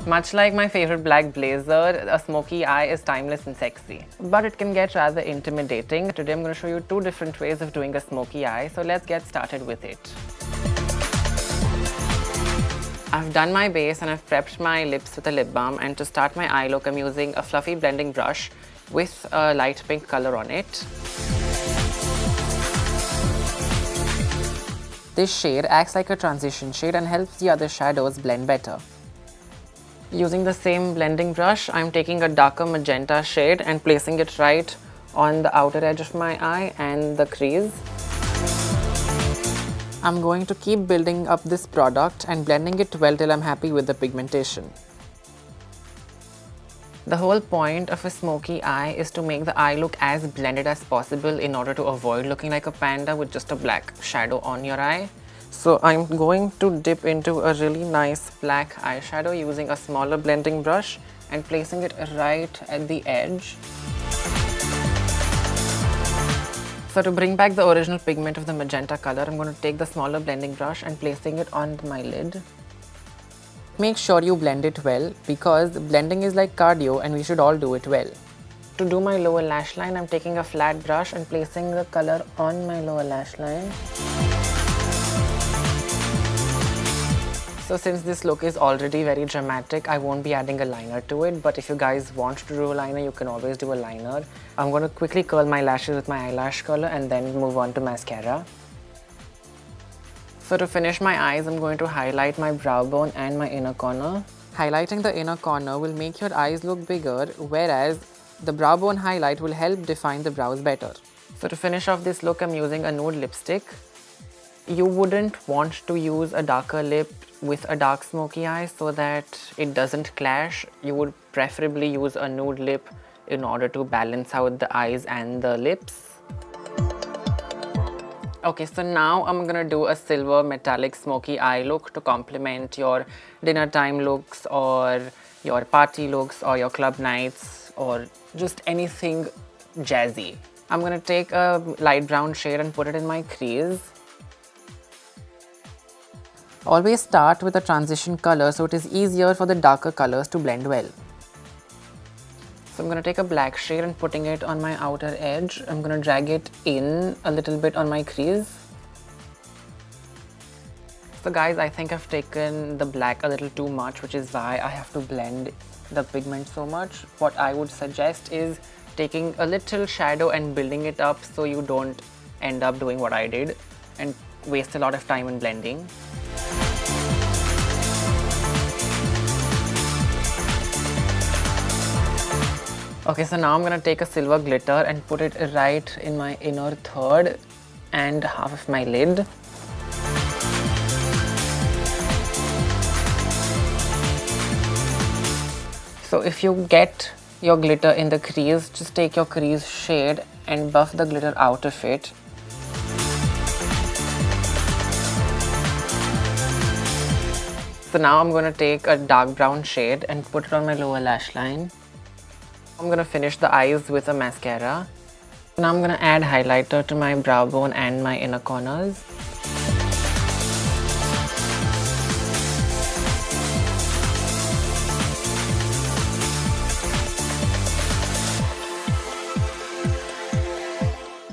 Much like my favorite black blazer, a smoky eye is timeless and sexy. But it can get rather intimidating. Today I'm going to show you 2 different ways of doing a smoky eye, so let's get started with it. I've done my base and I've prepped my lips with a lip balm, and to start my eye look I'm using a fluffy blending brush with a light pink color on it. This shade acts like a transition shade and helps the other shadows blend better. Using the same blending brush, I'm taking a darker magenta shade and placing it right on the outer edge of my eye and the crease. I'm going to keep building up this product and blending it well till I'm happy with the pigmentation. The whole point of a smoky eye is to make the eye look as blended as possible in order to avoid looking like a panda with just a black shadow on your eye. So I'm going to dip into a really nice black eyeshadow using a smaller blending brush and placing it right at the edge. So to bring back the original pigment of the magenta color, I'm going to take the smaller blending brush and placing it on my lid. Make sure you blend it well because blending is like cardio and we should all do it well. To do my lower lash line, I'm taking a flat brush and placing the color on my lower lash line. So since this look is already very dramatic, I won't be adding a liner to it, but if you guys want to do a liner, you can always do a liner. I'm going to quickly curl my lashes with my eyelash curler and then move on to mascara. So to finish my eyes, I'm going to highlight my brow bone and my inner corner. Highlighting the inner corner will make your eyes look bigger, whereas the brow bone highlight will help define the brows better. So to finish off this look, I'm using a nude lipstick. You wouldn't want to use a darker lip with a dark smoky eye so that it doesn't clash. You would preferably use a nude lip in order to balance out the eyes and the lips. Okay, so now I'm gonna do a silver metallic smoky eye look to complement your dinner time looks or your party looks or your club nights or just anything jazzy. I'm gonna take a light brown shade and put it in my crease. Always start with a transition color so it is easier for the darker colors to blend well. So I'm going to take a black shade and putting it on my outer edge. I'm going to drag it in a little bit on my crease. So guys, I think I've taken the black a little too much, which is why I have to blend the pigment so much. What I would suggest is taking a little shadow and building it up so you don't end up doing what I did and waste a lot of time in blending. Okay, so now I'm going to take a silver glitter and put it right in my inner third and half of my lid. So if you get your glitter in the crease, just take your crease shade and buff the glitter out of it. So now I'm going to take a dark brown shade and put it on my lower lash line. I'm going to finish the eyes with a mascara. Now I'm going to add highlighter to my brow bone and my inner corners.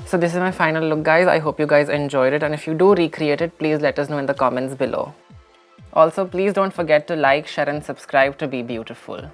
So this is my final look, guys. I hope you guys enjoyed it, and if you do recreate it, please let us know in the comments below. Also, please don't forget to like, share and subscribe to Be Beautiful.